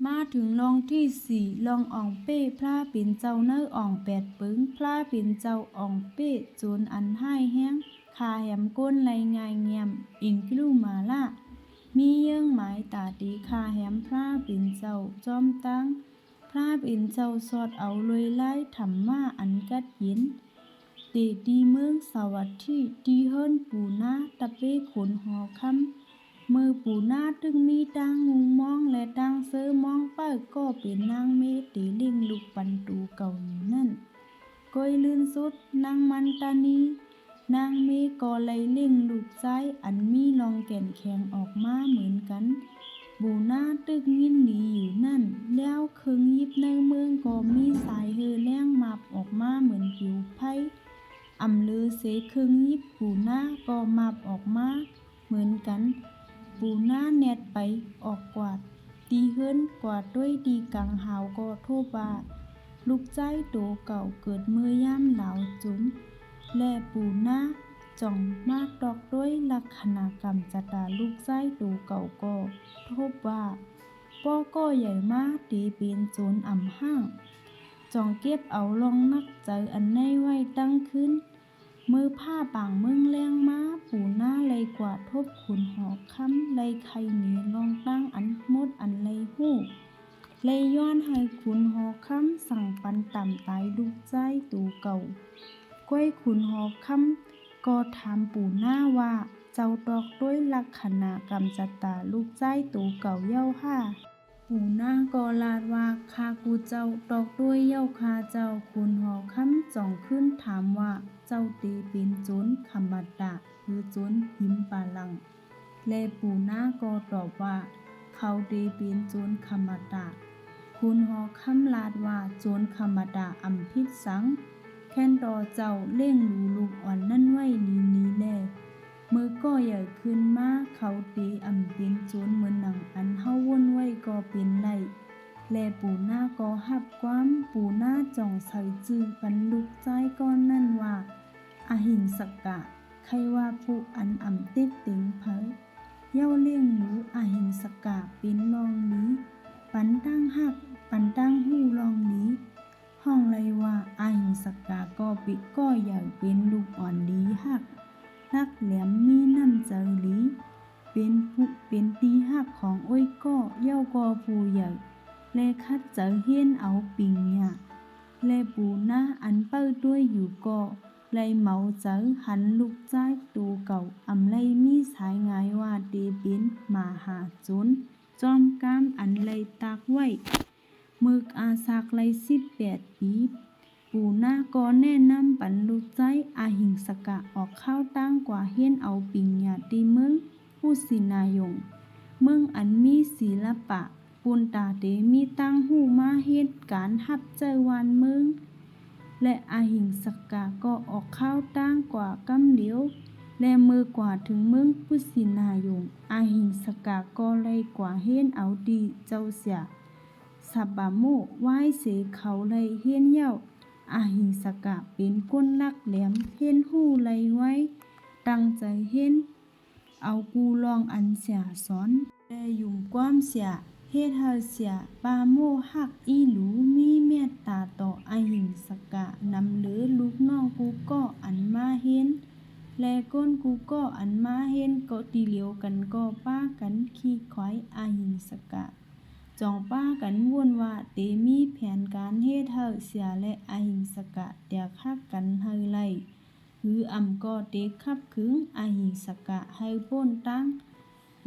มาถึงลองที่สี่ลองอ่องเป้พระเป็นเจ้าเนื้ออ่อง8 ปึงพระเป็นเจ้าอ่องเป้โจนอันให้แห้งคาแหมก้นไหลงายเงียมอิงกิลูมาล่ามีเยื่องหมายตาตีคาแหมพระเป็นเจ้าจอมตั้งพระเป็นเจ้าสอดเอาเลยไล่ทำมาอันกัดเย็นเตดีเมืองสวัสดีดีเฮิรนปูนาตะเป้ขนหอคำมือปูนาตึงมีดังงูมองและดังเสือมองเป้าก็เป็นนางเมตีลิงลูกปันตูเก่าอยู่นั่นก้อยลื่นสุดนางมันตานีนางเมก็เลยเล่งลูกใจอันมีรองแก่นแข็งออกมาเหมือนกันปูนาตึกยินดีอยู่นั่นแล้วเคิงยิบในเมืองก็มีสายเฮอแล้งมับออกมาเหมือนผิวไผ่อำลือเสเคิงยิบปูนาก็มับออกมาเหมือนกันปูนาแนดไปออกกวาดตีเฮิรนกวาดด้วยดีกังหาวก็โทษว่าลูกใจโตเก่าเกิดเมื่อย่ำหลาวจุ๋มและปูนาจ่องมากดอกด้วยลักษณะกรรมจตาลูกใจโตเก่าก็โทษว่าป้อก็ใหญ่มากตีเป็นโจรอ่ำห้างจ่องเก็บเอาลองนักใจอันในไว้ตั้งขึ้นมือผ้าป่างเมืองแรงมาปูหน้าเลยกว่าทบขุนหอค้ำเลยไข่หนีลองตั้งอันมดอันเลยหู้เลยย้อนให้ขุนหอค้ำสั่งปันต่ำตายลูกใจตูเก่าก้อยขุนหอค้ำก็ถามปูหน้าว่าเจ้าตอกด้วยลักษณะกรรมจตาลูกใจตูเก่าเย้าห้าปูหน้าก็ลาดว่าคากูเจ้าตอกด้วยเย้าคาเจ้าขุนหอค้ำจ่องขึ้นถามว่าเจ้าตีเป็นโจรขมัดดะหรือโจรหิมปาลังและปูหน้าก็ตอบว่าเขาตีเป็นโจรขมัดดะคุณหอค้ำลาดว่าโจรขมัดดะอำพิษสังแค่นต่อเจ้าเล่งหลูลูกอ่อนนั่นไว้นี้แลมือก็ใหญ่ขึ้นมาเขาตีอำเป็นโจรเหมือนหนังอันเฮาวนไว้ก็เป็นไรและปูหน้าก็หับความปูหน้าจ่องใส่จื้อกันลูกใจก้อนนั่นว่าอหิงสกะใครว่าผู้อันอำเต็กเต็งเผยเย้าเลี้ยงหนูอหิงสกะเป็นรองนี้ปันตั้งหักปันตั้งหู้รองนี้ห้องไรว่าอหิงสกะก็ปิดก็ใหญ่เป็นลูกอ่อนดีหักรักแหลมมีน้ำใจหลีเป็นผู้เป็นตีหักของอ้อยก็เย้าก็ผู้ใหญ่และคัดเจอเฮียนเอาปิงเนี่ยและปูหน้าอันเป้าด้วยอยู่ก็ไลเหมาเจอหันลูกใจตูเก่าอำไลมีสายงายว่าเตเป็นมาหาโจรจอมกามอันไลตากไว้มึกอาสากไล18 ปีปูหน้าก็แนะนำปันลูกใจอาหิงสกะออกเข้าตั้งกว่าเฮียนเอาปิงหยาตีเมืองผู้สินายงเมืองอันมีศิลปะปุนตาเตมีตั้งหูมาเหตุการหับเจอวันเมืองและอาหิงสกะก็ออกเข้าตั้งกว่ากำเหลียวและมือกว่าถึงเมืองพุสินายงอาหิงสกะก็เลยกว่าเฮียนเอาดีเจ้าเสียสับบาโมไหว้เสเขาเลยเฮียนเย้าอาหิงสกะเป็นก้นลักแหลมเฮียนหู้เลยไว้ตั้งใจเฮียนเอากูลองอันเสียสอนและยุ่มความเสียเฮ็ดให้เสียปาโมฮักอีหลูมีเมตตาต่ออหิงสกะนำเหลือลูกน้องกูก็อันมาเห็นและก้นกูก็อันมาเห็นก็ตีเหลียวกันก็ป้ากันขี้ควายอหิงสกะจองป้ากันวนว่าเตมีแผนการเฮ็ดให้เสียและอหิงสกะเตียคักกันให้ไล่หรืออำก็เตคับขึงอหิงสกะให้พ้นตั้ง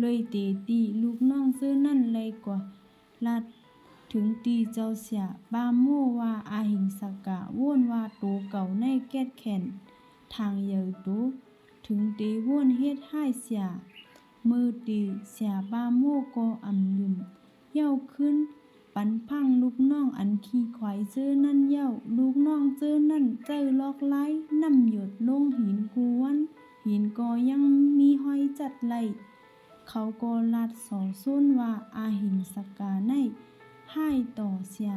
เลยเตตีลูกน้องซื้อนั่นเลยกว่าลัดถึงตีเจ้าเสียปาโมว่าอาหิงสกะว่นว่าโตเก่าในแก้ดแขนทางเยอโตถึงเตว่นเฮ็ดให้เสียมือตีเสียปาโมก็อำยุ่มเย้าขึ้นปันพังลูกน้องอันขี้ควายเจอนั่นเย้าลูกน้องเจอนั่นเจอลอกไล่น้ำหยดลงหินกูวันหินก็ยังมีห้อยจัดไหลเขาก็ลัดสอส้นว่าอาหิงสกาในให้ต่อเสีย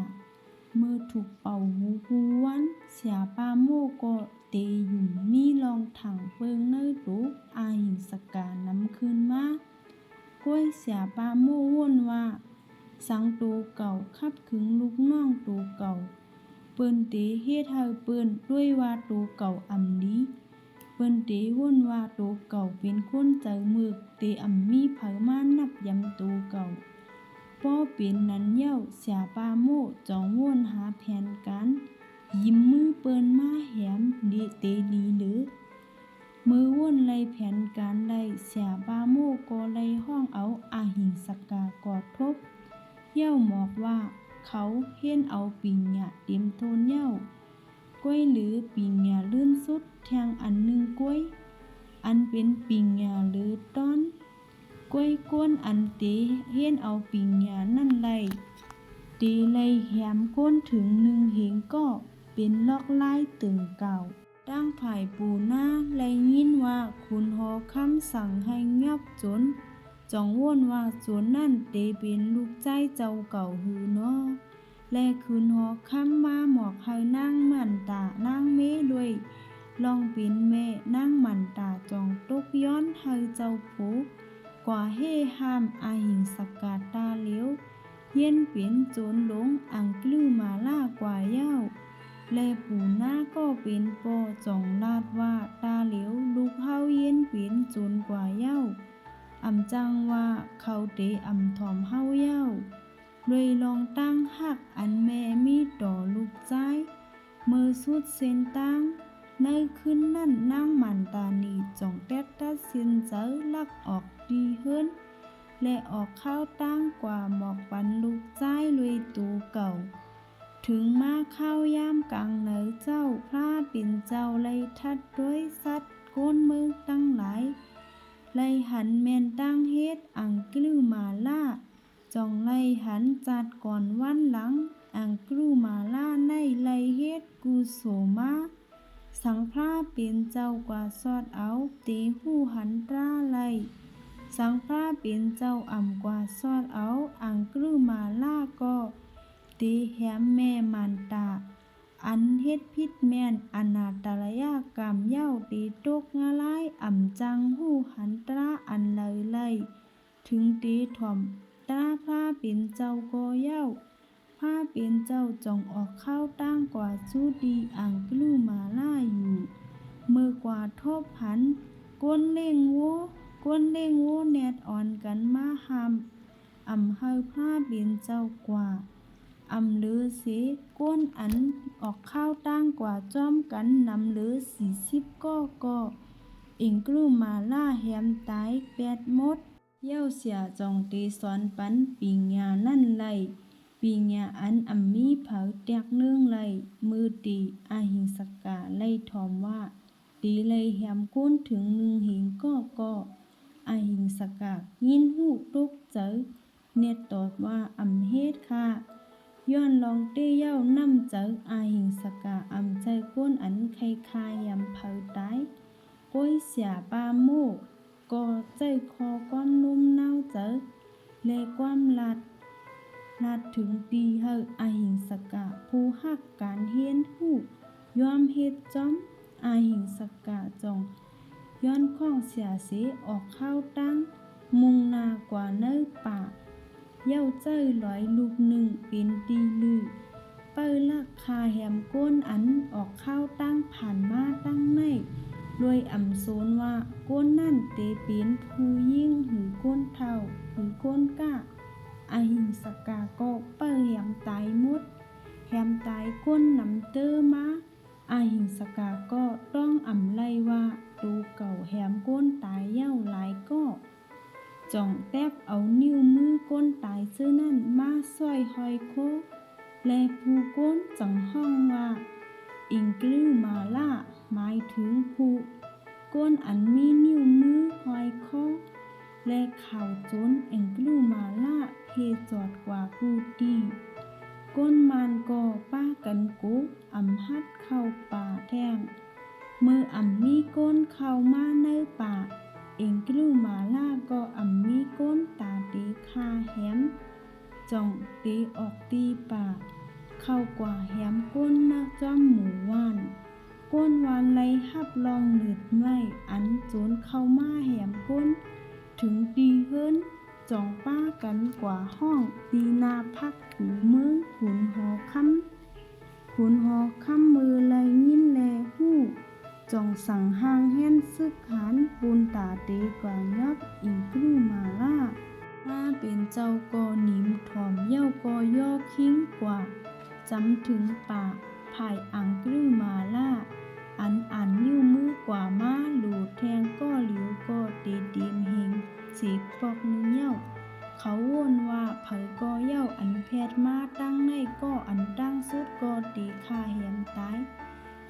เมื่อถูกเป่าหูกูวันเสียปาโมก็เตยุ่มมีลองถังเปิงเนยตุอาหิงสกานำคืนมาก้วยเสียปาโมว่นว่า สังโตเก่าคัดขึงลูกน้องโตเก่าเปิ้นเตเฮ็ดให้เปิ้นด้วยว่าโตเก่าอำดีเปิ้นเตว่นว่าโตเก่าเป็นคนเจอมึกเตอำมีเผามานับยำโตเก่าป้อเป็นนั้นเย้าเสียปาโมจองว่นหาแผนการยิ้มมือเปิ้นมาแหมดีเตลีหรือมือว่นไล่แผนการได้เสียปาโมก็ไล่ห้องเอาอาหิงสกากอดทบเย้าหมอกว่าเขาเห็นเอาปิงหยาเต็มโทนเย้าก้วยหรือปิงหยาลื่นสุดแทงอันหนึ่งก้วยอันเป็นปิงหยาหรือต้อนก้วยก้นอันเตเห็นเอาปิงหยานั่นไล่เตไล่แหมก้นถึงหนึ่งเหงก็เป็นลอกไล่ตึงเก่าตั้งไผ่ปูหน้าไล่ยินว่าคุณหอคำสั่งให้งับจนจองว่นว่าจนนั่นเตเป็นลูกใจเจ้าเก่าหือเนาะและคืนหอคำมาหมอกให้นั่งมันตานั่งเม้ด้วยลองเป็นแม่นั่งมันตาจองตกย้อนให้เจ้าผูกว่าเฮห้ามอาหิงสกาตาเหลียวเย็นเป็นโจรหลงอังกลือมาล่ากว่าเย้าและปู่หน้าก็เป็นปอจ่องลาดว่าตาเหลียวลูกเฮาเย็นเป็นโจรกว่าเย้าอำจังว่าเขาเตอำถอมเฮาเย้าเลยลองตั้งหักอันแม่มีต่อลูกใจมือสุดเส้นตั้งในคืนนั่นนั่งมันตานีจ่องแต๊ดตัดสินใจลักออกดีเฮิรนและออกข้าวตั้งกว่าหมอกปันลูกใจเลยตูเก่าถึงมาข้าวยามกลางเหนือเจ้าพระเป็นเจ้าเลยทัดด้วยสัตว์ก้นมือตั้งหลายเลยหันแม่นตั้งเฮ็ดอังกลือมาล่าจองเลยหันจัดก่อนวันหลังอังกลือมาล่าในเลยเฮ็ดกูโสมาสังพระเป็นเจ้ากว่าสอดเอาเตหูหันตราไลสังพระเป็นเจ้าอ่ำกว่าสอดเอาอังกลือมาล่าก็เตแหมแม่มันตาอันเฮ็ดพิษแม่นอนาตรยากรรมเย้าเตตกงะลายอ่ำจังหูหันตราอันเลยไลถึงเตถ่อมตราพระเป็นเจ้าก็เย้าพระเป็นเจ้าจองออกเข้าตั้งกว่าจูดีอังกลือมาล่าอยู่เมื่อกว่าทบหันก้นเล่งโวแนดอ่อนกันมาหำเฮาพระเป็นเจ้ากว่าเลือเสก้นอันออกข้าวตั้งกว่าจ้อมกันนำเลือ40ก็เอ็งกลือมาล่าแหมตาย8มดเย้าเสียจองเตสอนปันปิงยานั่นไลปิงยาอันมีเผาแตกเนื่องไลมือตีอาหิงสกาไลทอมว่าตีไลแหมก้นถึงหนึ่งหิงก็อาหิงสกายินหูตกเจอเน็ตตอบว่าเฮ็ดค่ะย้อนลองเต้เย้านำเจออาหิงสกาใจก้นอันไข่คายำเผาตายก้อยเสียปาโมก็ใจคอก้อนนุ่มเน่าเจอและความลัดถึงตีเฮาอาหิงสกาผู้ฮักการเฮียนหูยอมเฮ็ดจอมอาหิงสกาจองย้อนข้องเสียเสออกข้าวตั้งมุงนากว่าเนื้อป่าเย้าเจ้ยลอยลูกหนึ่งเป็นตีลือเปิ้ลักคาแหมก้นอันออกข้าวตั้งผ่านมาตั้งในโดยโซนว่าก้นนั่นเตเป็นผู้ยิ่งหือก้นเท่าหือก้นก้าอาหิงสกาก็เปิ้แหมตายหมดแหมตายก้นนำเตอมาอาหิงสกาก็ต้องไล่ว่าตูเก่าแหมก้นตายเย้าหลายก็จ่องแทบเอานิ้วมือก้นตายซื่อนั่นมาซ้อยหอยโคและผู้ก้นจังห้องว่าอิงกลือมาล่าหมายถึงผู้ก้นอันมีนิ้วมือหอยโคและข่าวจนเอ็งกลือมาล่าเพจอดกว่าผู้ดีก้นมันก็ป้ากันกุฮัดเข้าป่าแท่งเมื่อมีก้นเข้ามาในป่าเอ็งกลือมาล่าก็มีก้นตาเตคาแหมจ่องเตออกตีป่าเข้ากว่าแหมก้นนักจ้อมหมู่ว่านก้นวานไลหับลองหนืดไม้อันโจนเข้ามาแหมก้นถึงตีเฮิรน จ่องป้ากันกว่าห้องตีนาพักหูเมืองขุนหอค่ำขุนหอค่ำมือไลยินแลหู้จ่องสั่งหางแห่นซึกหันปูนตาเตกว่ายอบอิงกลูมาล่าถ้าเป็นเจ้าก็หนิมถอมเย้าก็ย่อคิ้งกว่าจำถึงป่าภายอังกลูมาล่าอันยิ้วมือกว่าม้าหลูแทงก็หลิวก็เตเดียมเฮงสีปอกนึงเย้าเขาวนว่าเผยก็เย้าอันแพทย์มาตั้งในก็อันตั้งสุดก็ตีค่าแหมตาย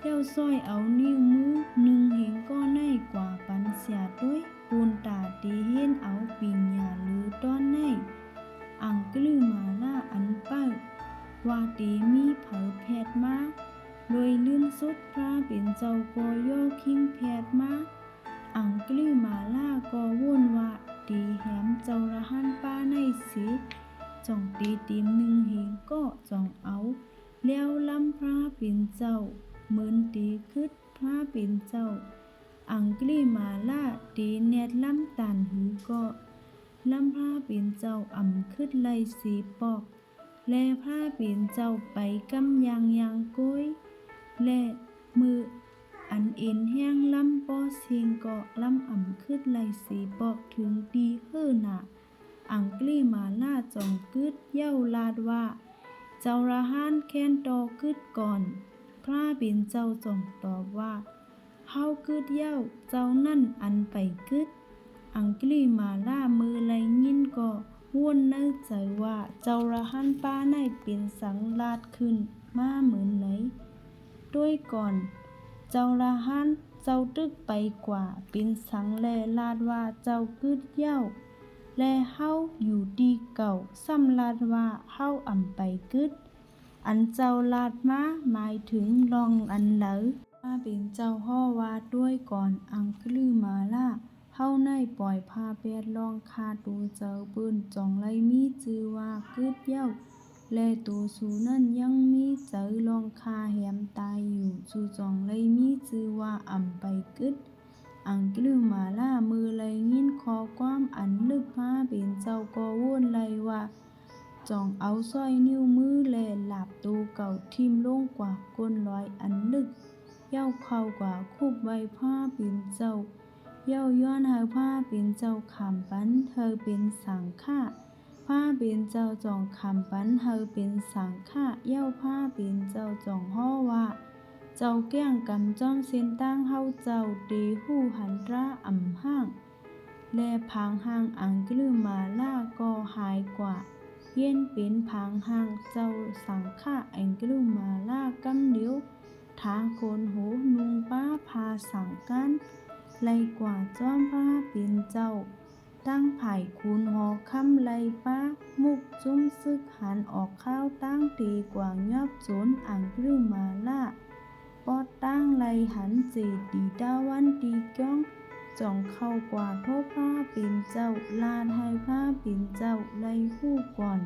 เย้าซ้อยเอานิ้วมือหนึ่งเฮงก็ในกว่าปันเสียด้วยปูนตาตีเห็นเอาปิงหยาหรือต้อนในอังกลือมาล่าอันเป้าว่าตีมีเผยแพทย์มาโดยลืมสุดพระเป็นเจ้าก็ย่อคิงแพทย์มาอังกลือมาล่าก็วุ่นว่าตีแหมเจ้าระหันป้าในสิจ่องตีตีมหนึ่งเฮงก็จ่องเอาแล้วลำพระเป็นเจ้าเหมือนตีคึดพระเป็นเจ้าอังกฤษมาล่าตีแนดลำตันหือก็ลำพระเป็นเจ้าอ่ำคึดไลสีปอกและพระเป็นเจ้าไปกำยังก้อยและมืออันเอ็นแห้งลำปอเสียงก็ลำอ่ำคึดไลสีปอกถึงดีเฮือหนาอังกฤษมาล่าจ่องกึดเย้าลาดว่าเจ้าระหานแค้นตอกึดก่อนพระเป็นเจ้าจ่องตอบว่าเฮากึดเย้าเจ้านั่นอันไปกึดอังกฤษมาล่ามือไลยินก็ว่นเนื้อใจว่าเจ้าระหันป้าในเป็นสังลาดขึ้นมาเหมือนไหนด้วยก่อนเจ้าระหันเจ้าตึกไปกว่าเป็นสังแลลาดว่าเจ้ากึดเย้าและเฮาอยู่ดีเก่าซ้ำลาดว่าเฮาอ่ำไปกึดอันเจ้าลาดมาหมายถึงลองอันเหลอมาเป็นเจ้าฮ้อว่าด้วยก่อนอังกฤษมาล่าเฮาในปล่อยพาแปดลองคาตูเจ้าปืนจ่องไลมีจือว่ากึดเย้าและตูสูนั่นยังมีเจอลองคาแหมตายอยู่จูจ่องไลมีจือว่าอ่ำไปกึดอังกฤษมาล่ามือไลยินคอความอันลึกพาเป็นเจ้าก็วนไลว่าจ่องเอาสร้อยนิ้วมือแลหลับตูเก่าทิ่มลงกว่าก้นลอยอันลึกเย้าเข้ากว่าคุบไว้ผ้าเป็นเจ้าเย้าย้อนเฮาผ้าเป็นเจ้าขำปันเธอเป็นสังฆะผ้าเป็นเจ้าจ่องขำปันเธอเป็นสังฆะเย้าผ้าเป็นเจ้าจ่องฮ้อว่าเจ้าแก้งกำจ้อมเส้นตั้งเฮาเจ้าเดหู้หันตราอ่ำห้างและพางห้างอังกฤษมาล่าก็หายกว่าเย็นเป็นพางห้างเจ้าสังฆะอังกฤษมาล่ากำเดียวทางโคนโหนุงป้าพาสังกันไลกว่าจ้อมพระเป็นเจ้าตั้งไผ่คูณหอค่ำไลป้ามุกจุ้มซึกหันออกข้าวตั้งตีกว่างยอบโจนอังกฤษมาล่าปอดตั้งไลหันเจดีดาวันตีก้องจ่องเข้ากว่าโทษพระเป็นเจ้าลาดให้พระเป็นเจ้าไลคู่ก่อน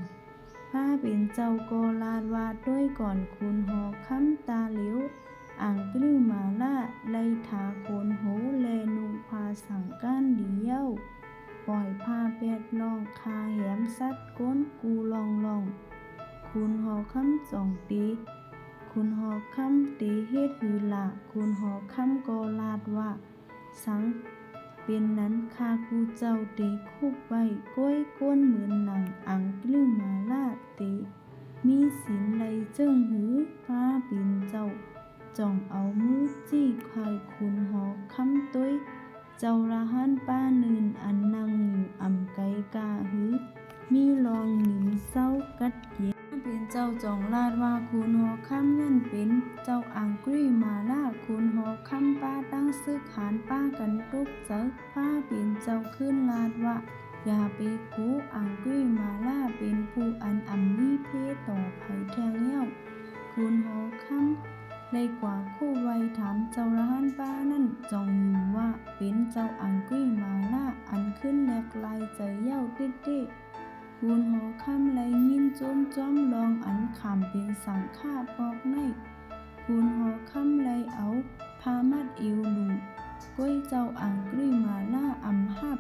พระเป็นเจ้าก็ลาดว่าด้วยก่อนคุณหอค่ำตาเหลียวอังกฤษมาล่าไลถาโคนโหแลนุงพาสังกันดีเย้าปล่อยพาแปดลองคาแหมสัดก้นกูลองคุณหอค่ำจ่องตีคุณหอค่ำตีเฮ็ดหือละคุณหอค่ำก็ลาดว่าสังเป็นนั้นคากูเจ้าตีคุบไว้ก้อยก้นเหมือนหนังอังกฤษมาล่าตีมีสินไลเจิ้งหือพระเป็นเจ้าจ่องเอามือจี้ไข่คุณหอค่ำต้วยเจ้าระหันป้านืนอันนั่งอยู่อ่ำไกกาหือมีลองหนิมเศร้ากัดเย็นเป็นเจ้าจ่องลาดว่าคุณหอค่ำนั่นเป็นเจ้าอังกฤษมาล่าคุณหอค่ำป้าตั้งซึกหานป้ากันตุกเจอป้าเป็นเจ้าขึ้นลาดว่าอย่าไปกูอังกฤษมาล่าเป็นผู้อันอ่ำมีเพศต่อไผ่แทงเย้าคุณหอค่ำเลยกว่าคู่ไว้ถามเจ้าระหันป้านั่นจองอยู่ว่าเป็นเจ้าอังกฤษมาล่าอันขึ้นแหลกลายใจเย้าเต้คุณหอค่ำเลยยินจ้อมลองอันขำเป็นสังฆาปอกในคุณหอค่ำเลยเอาพามัดเอวหลูก้อยเจ้าอังกฤษมาล่าอ่ำหับ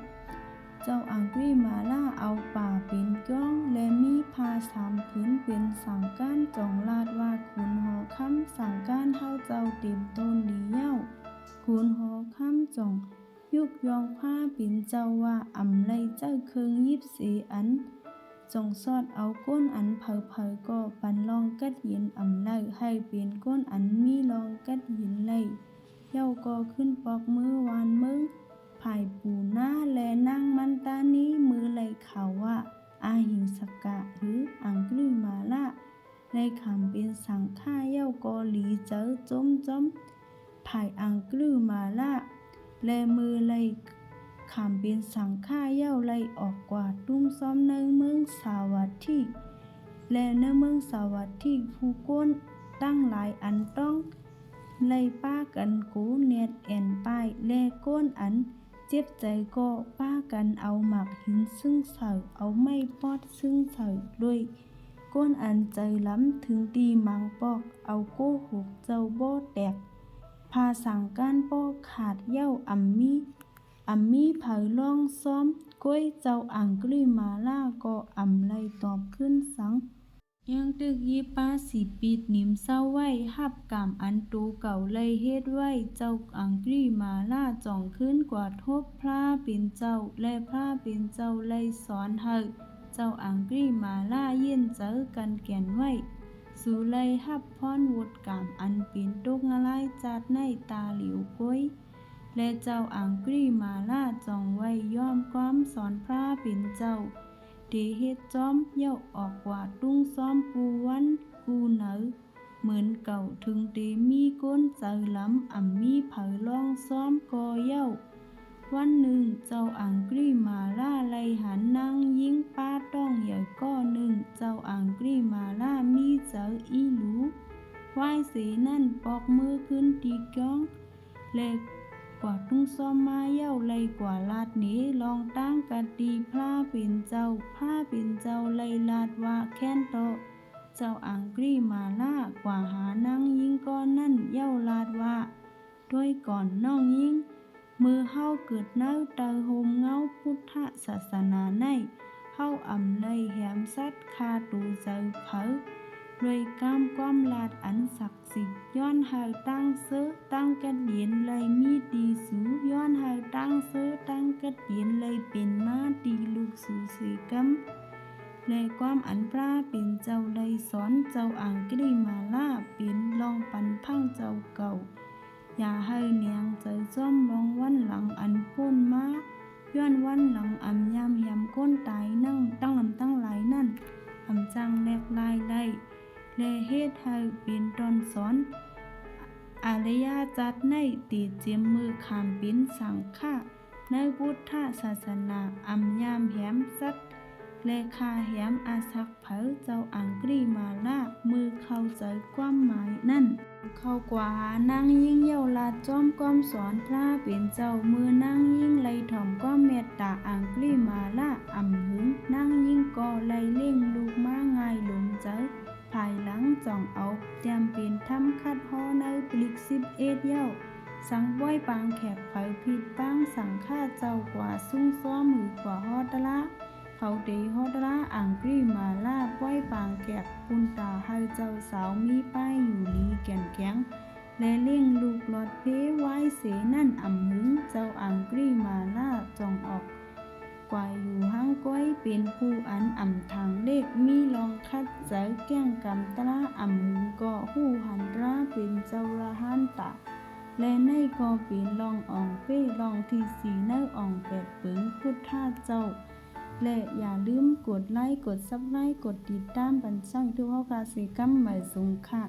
เจ้าอังกฤษมาล่าเอาป่าเป็นก้องและมีพาสามพื้นเป็นสังก้านจองลาดว่าคุณหอค่ำสังก้านเฮาเจ้าเต็มต้นดีเย้าคุณหอค่ำจองยุกยองผ้าเป็นเจ้าว่าอำไลเจ้าเคิงยิบเสอันจงสอดเอาก้นอันเผาก็ปันลองกัดเย็นอำไลให้เป็นก้นอันมีลองกัดเย็นไลเย้าก็ขึ้นปอกมือวานมึงภายปูหน้าและนั่งมันตานี้มือไหลข่าวว่าอาหิงสกะหรืออังกฤษมาละไลคำเป็นสังฆาเย้าก็หลีเจอจมภายอังกฤษมาละและมือไหลคำเป็นสังฆาเย้าไหลออกกว่าตุ้งซ้อมในเมืองสาวัตถีและในเมืองสาวัตถีผู้ก้นตั้งหลายอันต้องไล่ป้ากันกูเนียดแอนป้ายและก้นอันเจ็บใจก็ป้ากันเอาหมักหินซึ่งเสาเอาไม้ปอดซึ่งเสาด้วยก้นอันใจล้ำถึงตีมังปอกเอาโก้หกเจ้าโบแตกพาสั่งก้านปอกขาดเย้าอัมมีเผาล่องซ้อมก้อยเจ้าอังกฤษมาล่าก็อำไลตอบขึ้นสังยังตึกยีป้าสิปิดนิมเศร้าไว้หับกามอันตูเก่าเลยเฮ็ดไว้เจ้าอังกฤษมาล่าจ่องขึ้นกว่าทบพระเป็นเจ้าและพระเป็นเจ้าเลยสอนเฮาเจ้าอังกฤษมาล่าเย็นเจอกันแก่นไว้สู่เลยหับพรวดกามอันเป็นตุกงะลายจัดในตาเหลียวก้อยและเจ้าอังกฤษมาล่าจ่องไว้ย่อมความสอนพระเป็นเจ้าเดเฮ็ดจอมเย้าออกกว่าตุ้งซ้อมปูวันกูเหนือเหมือนเก่าถึงเดมีก้นใจล้ำมีเผาล่องซ้อมกอเย้าวันหนึ่งเจ้าอังกฤษมาล่าไลหันนางยิงป้าต้องใหญ่ก้อหนึ่งเจ้าอังกฤษมาล่ามีเจออีหลูไหว้เสนั่นปอกมือขึ้นตีก้องและกว่าตุ้งซ้อมมาเย้าไลกว่าลาดเนลองตั้งกะตีพระเป็นเจ้าไลลาดว่าแค้นโตเจ้าอังกฤษมาล่ากว่าหานางยิงก้อนนั่นเย้าลาดว่าด้วยก่อนน้องยิงมือเฮาเกิดเน้าเตอโฮมเงาพุทธศาสนาในเฮาอำไลแหมสัตคาตูเจอเผาด้วยกามความลาดอันศักดิ์สิทธิ์ย้อนเฮาตั้งเสื้อตั้งกระเดียนเลยมีดีสูย้อนเฮาตั้งเสื้อตั้งกระเดียนเลยเป็นมาดีลูกสู่เสกำและความอันพระเป็นเจ้าเลยสอนเจ้าอังกฤษมาล่าเป็นลองปันพังเจ้าเก่าอย่าให้เนียงใจจ้อมลองวันหลังอันพ้นมาย้อนวันหลังยามยำก้นตายนั่งตั้งลำตั้งหลายนั่นจังแลกลายไล่และเฮ็ดให้เป็นตอนสอนอารยาจัดในตีเจียมมือขามเป็นสังฆะในพุทธศาสนายามแหมสัตและคาแหมอาศักเผาเจ้าอังกฤษมาล่ามือเข้าใจความหมายนั่นเข้ากว่าหานางยิ่งเย้าลาจอมก้อมสอนพระเป็นเจ้ามือนางยิ่งไลถ่อมก็เมตตาอังกฤษมาล่าหึงนางยิ่งก็ไลเล่งลูกมาง่ายหลงเจอภายหลังจ่องเอาเตรียมเป็นทำคัดฮอในปลิก11เย้าสังบ้อยปางแขกเผาผิดปังสังฆาเจ้ากว่าซุ่งซ้อมมือกว่าฮอดละเขาเดฮอดละอังกฤษมาล่าป้อยปางแขกปุนตาให้เจ้าสาวมีป้ายอยู่ลีแก่นแข็งและเลี้ยงลูกหลอดเพไว้เสนั่นหึงเจ้าอังกฤษมาล่าจ่องออกกว่าอยู่ห้างก้อยเป็นผู้อันทางเลขมีลองคัดใจแก้งกำตราหึงก็หู้หันราเป็นเจ้าละหันตาและในก็เป็นลองอ่องเป้ลองที่สีในอ่อง8 ปึงพุทธเจ้าและอย่าลืมกดไลค์กดซับไลค์กดติดตามบันช่องทุกเฮากาเซกัมใหม่สงค่ะ